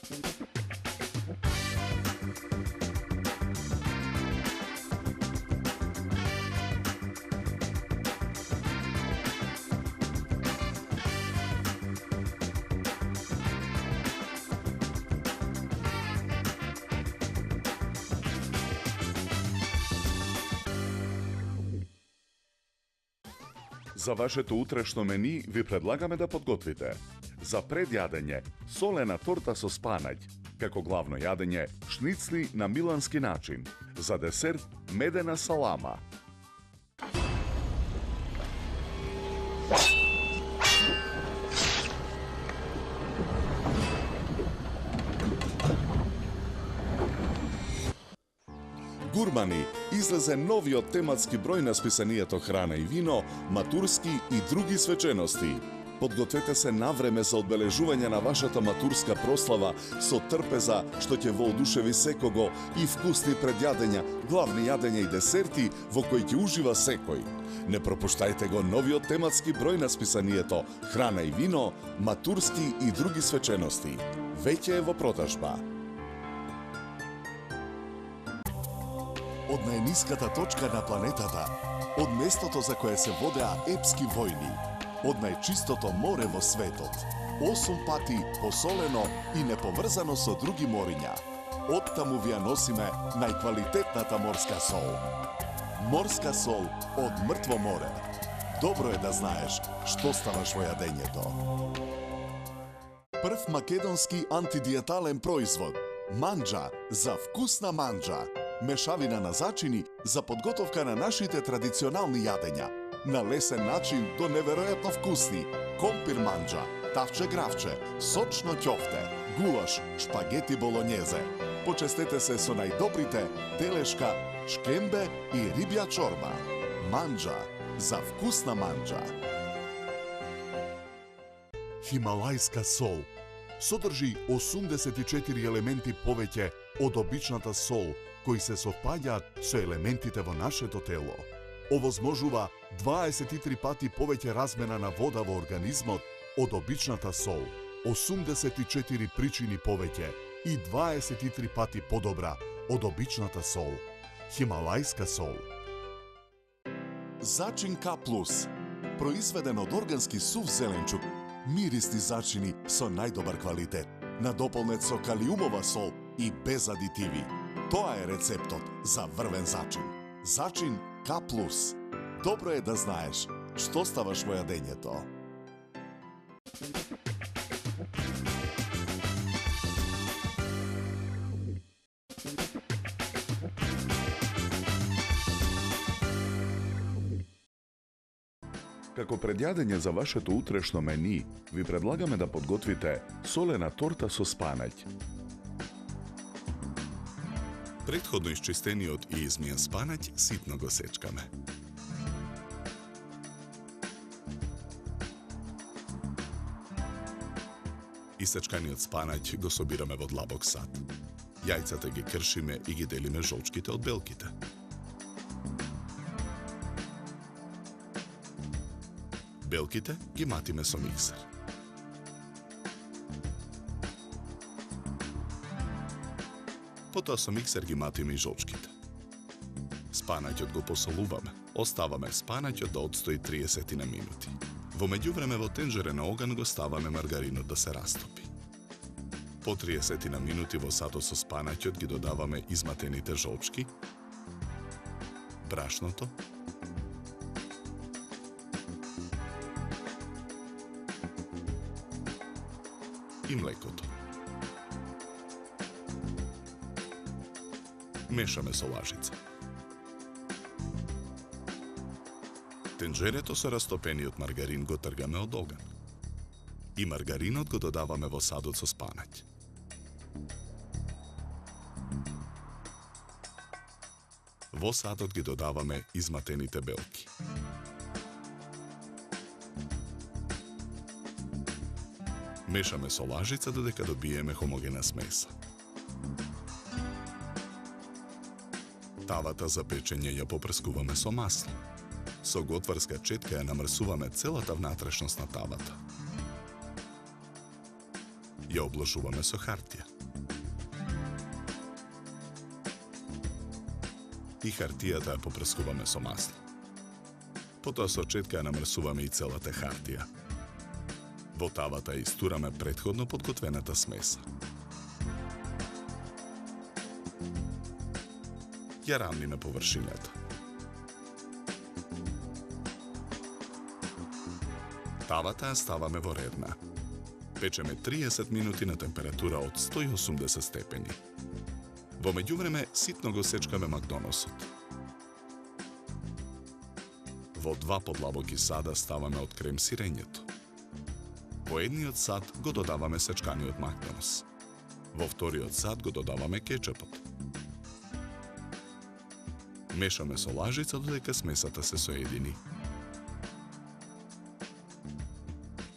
За вашето утрешно мени ви предлагаме да подготвите: за предјадење солена торта со спанаќ, како главно јадење шницли на милански начин, за десерт медена салама. Гурмани, излезе новиот тематски број на списанието Храна и вино, матурски и други свечености. Подгответе се навреме за одбележување на вашата матурска прослава со трпеза што ќе воодушеви секого и вкусни предјадења, главни јадења и десерти во кои ќе ужива секој. Не пропуштајте го новиот тематски број на списанието Храна и вино, матурски и други свечености. Веќе е во продажба. Од најниската точка на планетата, од местото за кое се водеа епски војни, од најчистото море во светот, 8 пати посолено и неповрзано со други мориња. Оттаму ви ја носиме најквалитетната морска сол. Морска сол од мртво море. Добро е да знаеш што ставаш во јадењето. Прв македонски антидиетален производ. Манџа за вкусна манџа. Мешавина на зачини за подготовка на нашите традиционални јадења. На лесен начин до неверојатно вкусни. Компир манџа, тавче гравче, сочно ќофте, гулаш, шпагети болонјезе. Почестете се со најдобрите телешка, шкембе и рибја чорба. Манџа за вкусна манџа. Хималајска сол содржи 84 елементи повеќе од обичната сол, кои се совпаѓаат со елементите во нашето тело. Овозможува 23 пати повеќе размена на вода во организмот од обичната сол, 84 причини повеќе и 23 пати подобра од обичната сол. Хималајска сол. Зачин К+, произведен од органски сув зеленчук, мирисни зачини со најдобар квалитет, надополнет со калиумова сол и без адитиви. Тоа е рецептот за врвен зачин. Зачин К+. Добро е да знаеш што ставаш во јадењето. Како предјадење за вашето утрешно мени, ви предлагаме да подготвите солена торта со спанаќ. Претходно исчистениот и измиен спанаќ ситно го сечкаме. Исечканиот спанаќ го собираме во длабок сат. Јајцата ги кршиме и ги делиме жолчките од белките. Белките ги матиме со миксер. Потоа со миксер ги матиме и жолчките. Спанаќот го посолуваме. Оставаме спанаќот да одстои 30 на минути. Во меѓувреме во тенџере на оган го ставаме маргаринот да се растопи. По 30 на минути во сатот со спанаќот ги додаваме изматените жолчки, брашното, и млекото. Мешаме со лажица. Тенџерето со растопениот маргарин го тргаме од оган. И маргаринот го додаваме во садот со спанаќ. Во садот ги додаваме изматените белки. Мешаме со лажица додека добиеме хомогена смеса. Тавата за печење ја попрскуваме со масло. Со готварска четка ја намрсуваме целата внатрешност на тавата. Ја обложуваме со хартија. и хартијата ја попрскуваме со масло. Потоа со четка ја намрсуваме и целата хартија. Во тавата ја истураме претходно подготвената смеса. Ја рамниме површината. Тавата ја ставаме во редна. Печеме 30 минути на температура од 180 степени. Во меѓувреме ситно го сечкаме макдоносот. Во 2 подлабоки сада ставаме од крем сирењето. Во едниот сад го додаваме сечканиот макдонос. Во вториот сад го додаваме кетчупот. Мешаме со лажица додека смесата се соедини.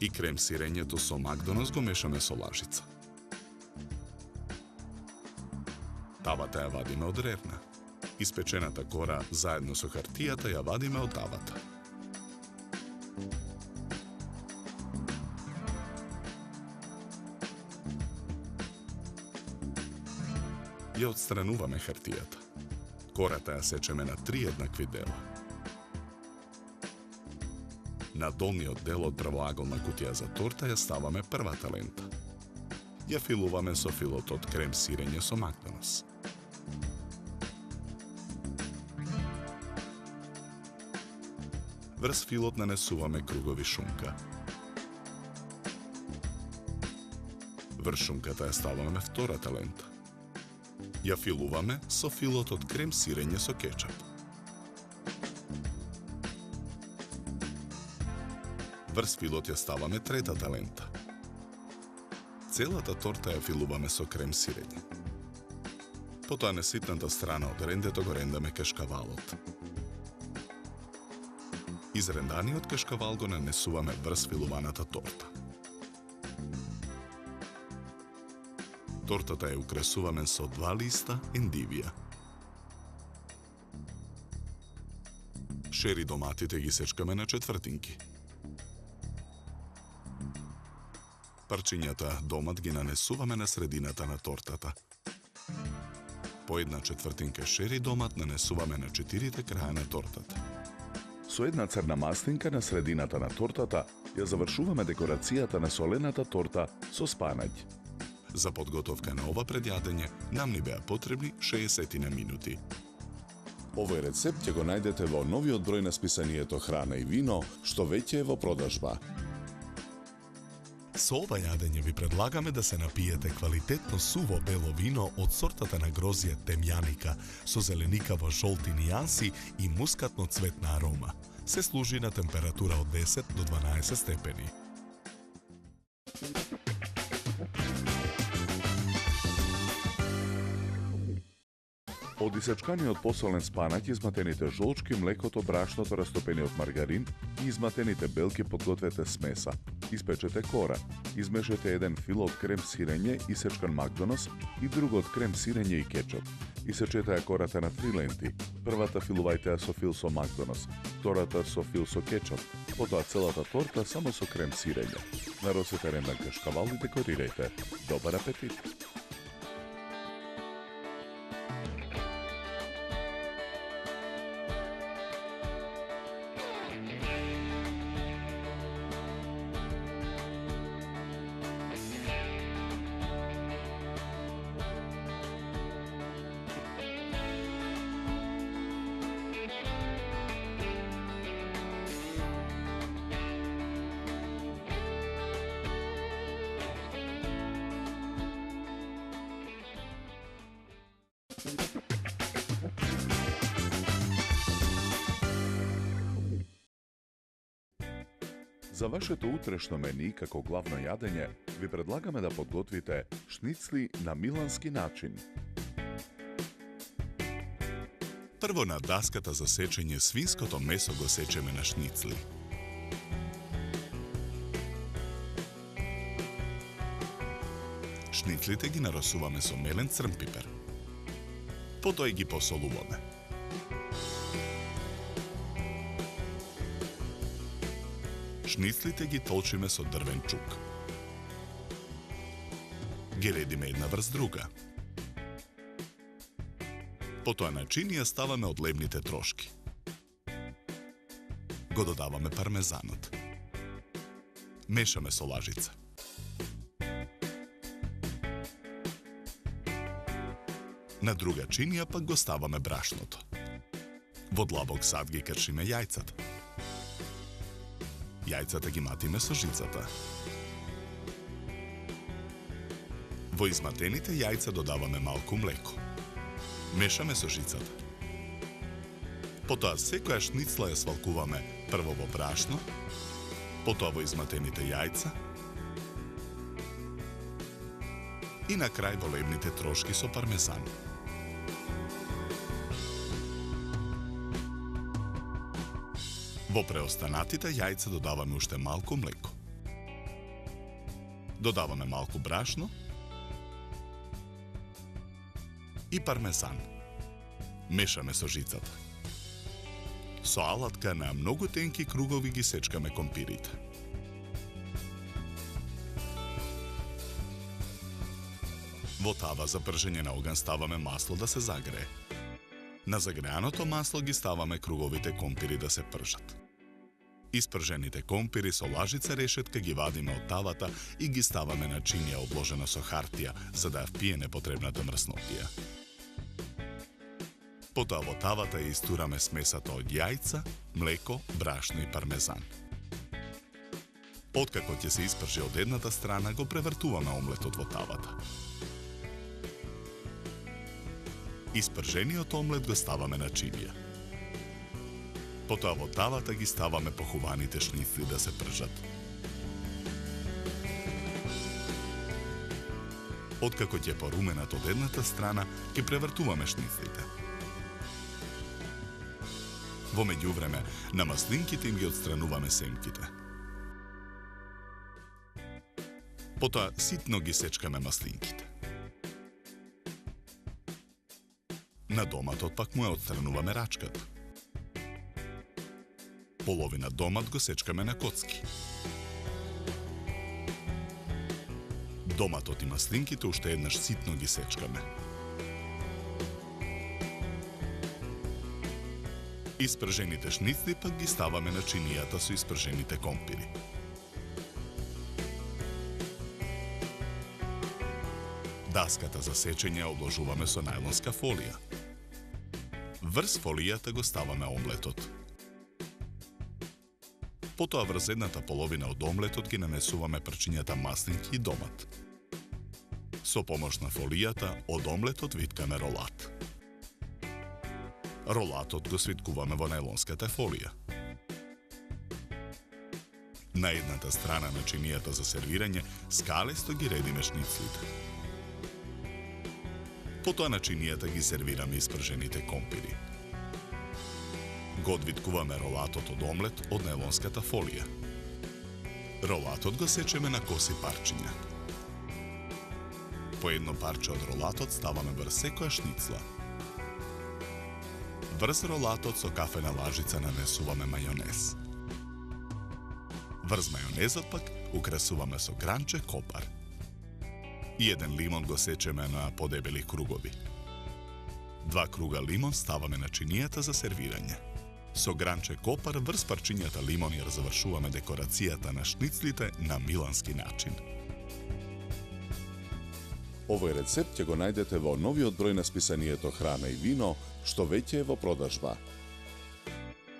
И крем сирењето со макдонос го мешаме со лажица. Тавата ја вадиме од рерна. Испечената кора заедно со хартијата ја вадиме од тавата. Ја отстрануваме хартијата. Кората ја сечеме на 3 еднакви дела. На долниот дел од правоаголна кутија за торта ја ставаме првата лента. Ја филуваме со филот од крем сирење со макдонос. Врз филот нанесуваме кругови шунка. Врз шунката ја ставаме втората лента. Ја филуваме со филот од крем сирење со кетчуп. Врз филот ја ставаме третата лента. Целата торта ја филуваме со крем сирење. Потоа на ситната страна од рендето го рендаме кашкавалот. Изренданиот кашкавал го нанесуваме врз филуваната торта. Тортата ја украсуваме со 2 листа ендивија. Шери доматите ги сечкаме на четвртинки. Парчињата домат ги нанесуваме на средината на тортата. По 1/4 шери домат нанесуваме на 4 краја на тортата. Со една црна маслинка на средината на тортата ја завршуваме декорацијата на солената торта со спанаќ. За подготовка на ова предјадење нам ни беа потребни 60 минути. Овој рецепт ќе го најдете во новиот број на списанието Храна и вино, што веќе е во продажба. Со ова јадење ви предлагаме да се напиете квалитетно суво бело вино од сортата на грозје темјаника со зеленикаво жолти нијанси и мускатно цветна арома. Се служи на температура од 10 до 12 степени. Од исечканиот посолен спанаќ, изматените жолчки, млекото, брашното, растопениот маргарин и изматените белки подгответе смеса. Испечете кора. Измешете еден фил од крем сирење, исечкан макдонос и друг од крем сирење и кетчуп. Исечете ја кората на 3 ленти. Првата филувајте ја со фил со макдонос, втората со фил со кетчуп, потоа целата торта само со крем сирење. Наросете рендан кашкавал и декорирајте. Добар апетит! За вашето утрешно мени како главно јадење ви предлагаме да подготвите шницли на милански начин. Прво на даската за сечење свинското месо го сечеме на шницли. Шницлите ги нарасуваме со мелен црн пипер. Потоа ги посолуваме. Шницлите ги толчиме со дрвен чук. Ги редиме една врз друга. Потоа на чинија ставаме одлебните трошки. Го додаваме пармезанот. Мешаме со лажица. На друга чинија пак го ставаме брашното. Во длабок сад ги кршиме јајцата. Јајцата ги матиме со жицата. Во изматените јајца додаваме малку млеко. Мешаме со жицата. Потоа секоја шницла ја свалкуваме прво во брашно, потоа во изматените јајца и на крај во лебните трошки со пармезан. Во преостанатите јајца додаваме уште малку млеко. Додаваме малку брашно и пармезан. Мешаме со жицата. Со алатка на многу тенки кругови ги сечкаме компирите. Во тава за пржење на оган ставаме масло да се загрее. На загреаното масло ги ставаме круговите компири да се пржат. Испржените компири со лажица решетка ги вадиме од тавата и ги ставаме на чинија обложена со хартија, за да ја впие непотребната мрснотија. Потоа во тавата ја истураме смесата од јајца, млеко, брашно и пармезан. Откако ќе се испржи од едната страна, го превртуваме омлетот во тавата. Испржениот омлет го ставаме на чинија. Потоа во тавата ги ставаме похуваните шницли да се пржат. Откако ќе поруменат од едната страна, ги превртуваме шницлите. Во меѓувреме, на маслинките им ги отстрануваме семките. Потоа ситно ги сечкаме маслинките. На доматот пак му ја отстрануваме рачката. Половина домат го сечкаме на коцки. Доматот и маслинките уште еднаш ситно ги сечкаме. Испржените шницли пак ги ставаме на чинијата со испржените компири. Даската за сечење обложуваме со најлонска фолија. Врз фолијата го ставаме омлетот. Потоа врз едната половина од омлетот ги нанесуваме прчињата маслинки и домат. Со помош на фолијата од омлетот виткаме ролат. Ролатот го свиткуваме во најлонската фолија. На едната страна на чинијата за сервирање скалесто ги редиме шницлите. Потоа на чинијата ги сервираме испржените компири. Го одвиткуваме ролатот од омлет од најлонската фолија. Ролатот го сечеме на коси парчиња. По едно парче од ролатот ставаме врз секоја шницла. Врз ролатот со кафена лажица нанесуваме мајонез. Врз мајонезот пак украсуваме со гранче копар. И еден лимон го сечеме на подебели кругови. 2 круга лимон ставаме на чинијата за сервирање. Со гранче копар врз парчињата лимон ја завршуваме декорацијата на шницлите на милански начин. Овој рецепт ќе го најдете во новиот број на списанието Храна и вино, што веќе е во продажба.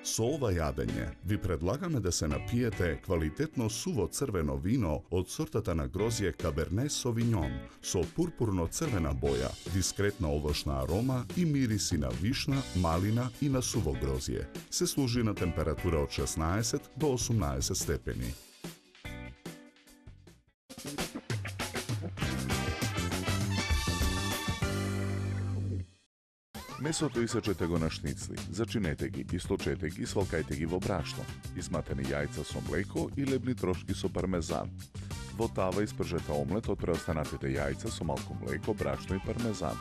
Со ова јадење ви предлагаме да се напиете квалитетно суво црвено вино од сортата на грозје Каберне Совиньон со пурпурно-црвена боја, дискретна овошна арома и мириси на вишна, малина и на суво грозје. Се служи на температура од 16 до 18 степени. Месото исечете го на шницли, зачинете ги, источете ги, свалкајте ги во брашно, изматени јајца со млеко и лебни трошки со пармезан. Во тава испржете омлет од преостанатите јајца со малку млеко, брашно и пармезан.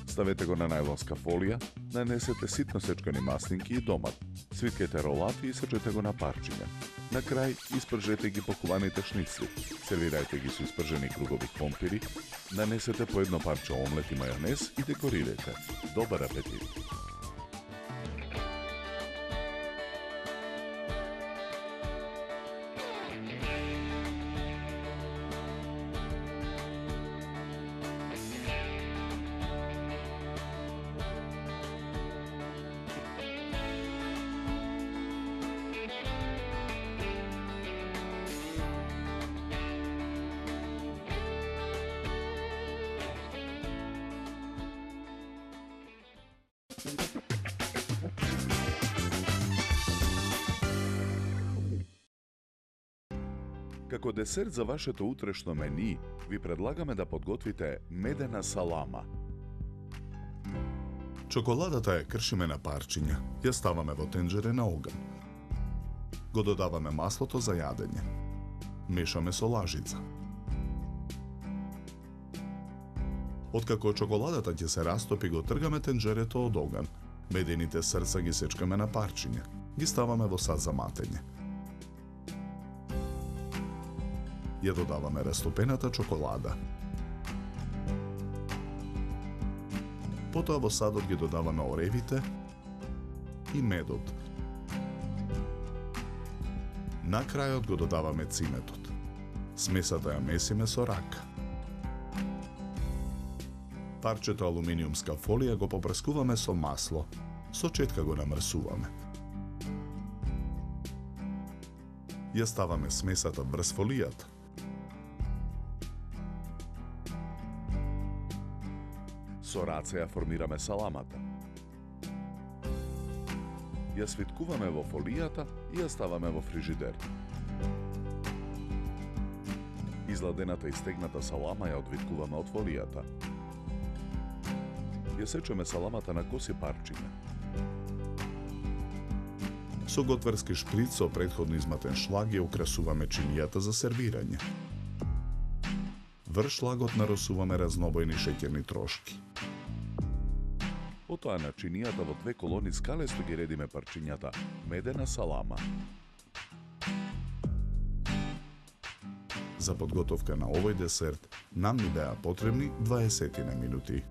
Ставете го на најлонска фолија, нанесете ситно сечкани маслинки и домат. Свиткете ролати и исечете го на парчиња. На крај, испржете ги покуваните шницли. Сервирајте ги со испржени кругови компири, нанесете по едно парче омлет и мајонез и декорирайте. Добар апетит! Како десерт за вашето утрешно мени, ви предлагаме да подготвите медена салама. Чоколадата ја кршиме на парчиња, ја ставаме во тенџере на оган. Го додаваме маслото за јадење. Мешаме со лажица. Откако чоколадата ќе се растопи, го тргаме тенџерето од оган. Медените срца ги сечкаме на парчиња. Ги ставаме во сад за матење. Ја додаваме растопената чоколада. Потоа во садот ги додаваме оревите и медот. На крајот го додаваме циметот. Смесата ја месиме со рака. Парчето алуминиумска фолија го попрскуваме со масло. Со четка го намрсуваме. Ја ставаме смесата врз фолијата. Со раце ја формираме саламата. Ја свиткуваме во фолијата и ја ставаме во фрижидер. Изладената и стегната салама ја одвиткуваме од фолијата. Ја сечеме саламата на коси парчиња. Со готварски шприц со претходно изматен шлаг ја украсуваме чинијата за сервирање. Врз шлагот наросуваме разнобојни шеќерни трошки. Потоа на чинијата во две колони скалесто ги редиме парчињата медена салама. За подготовка на овој десерт нам ни беа потребни 20 минути.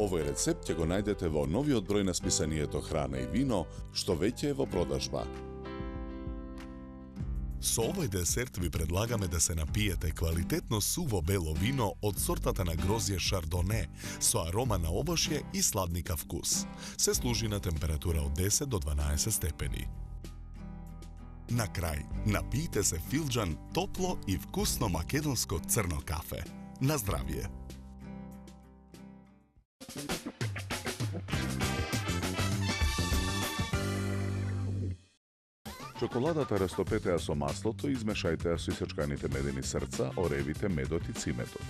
Овој рецепт ќе го најдете во новиот број на списанието Храна и вино, што веќе е во продажба. Со овој десерт ви предлагаме да се напиете квалитетно суво бело вино од сортата на грозје Шардоне со арома на овошје и сладника вкус. Се служи на температура од 10 до 12 степени. На крај, напијте се филџан топло и вкусно македонско црно кафе. На здравје! Чоколадата растопете ја со маслото и измешајте ја со исечканите медени срца, оревите, медот ициметот.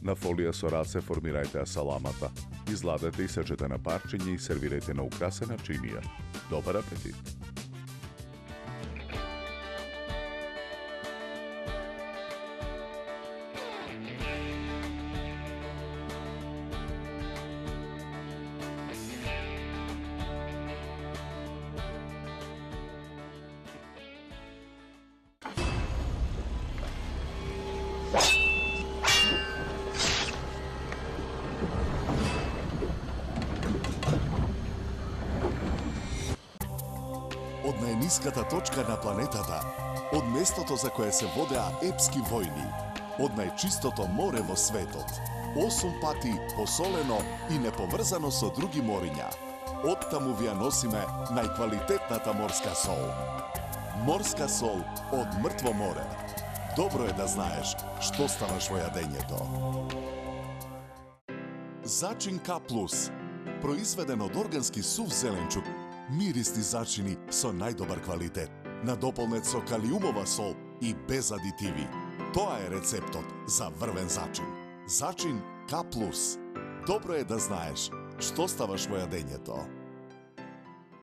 На фолија со раце формирајте ја саламата. Изладете и сечете на парчиња и сервирајте на украсена чинија. Добар апетит! Од најниската точка на планетата, од местото за кое се водеа епски војни, од најчистото море во светот, 8 пати посолено и неповрзано со други мориња. Оттаму ви ја носиме најквалитетната морска сол. Морска сол од мртво море. Добро е да знаеш што ставаш во јадењето. Зачин К+, произведен од органски сув зеленчук, мирисни зачини со најдобар квалитет, надополнет со калиумова сол и без адитиви. Тоа е рецептот за врвен зачин. Зачин К+. Добро е да знаеш што ставаш во јадењето.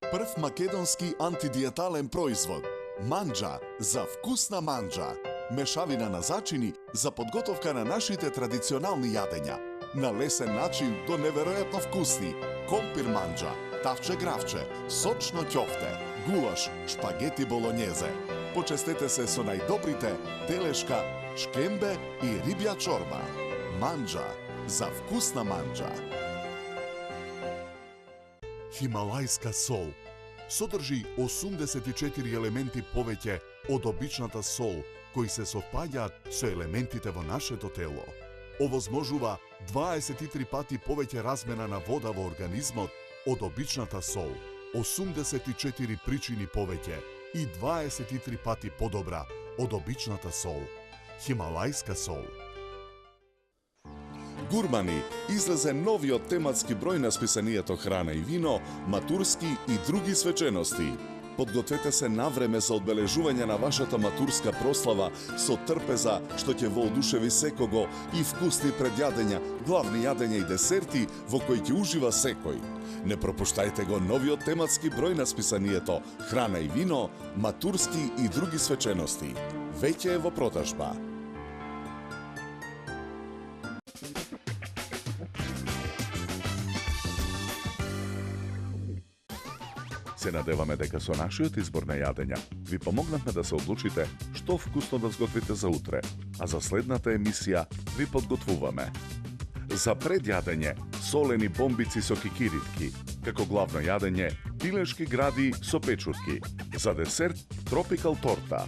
Прв македонски антидиетален производ. Манџа за вкусна манџа. Мешавина на зачини за подготовка на нашите традиционални јадења. На лесен начин до неверојатно вкусни. Компир манџа, тавче гравче, сочно ќофте, гулаш, шпагети болонјезе. Почестете се со најдобрите телешка, шкембе и рибја чорба. Манџа, за вкусна манџа. Хималајска сол содржи 84 елементи повеќе од обичната сол, кои се совпаѓаат со елементите во нашето тело. Овозможува 23 пати повеќе размена на вода во организмот од обичната сол, 84 причини повеќе и 23 пати подобра од обичната сол. Хималајска сол. Гурмани, излезе новиот тематски број на списанието Храна и вино, матурски и други свечености. Подгответе се навреме за одбележување на вашата матурска прослава со трпеза што ќе воодушеви секого и вкусни предјадења, главни јадења и десерти во кои ќе ужива секој. Не пропуштајте го новиот тематски број на списанието Храна и вино, матурски и други свечености. Веќе е во продажба. Се надеваме дека со нашиот избор на јадења ви помогнавме да се одлучите што вкусно да сготвите за утре, а за следната емисија ви подготвуваме. За предјадење солени бомбици со кикиритки, како главно јадење пилешки гради со печурки, за десерт тропикал торта,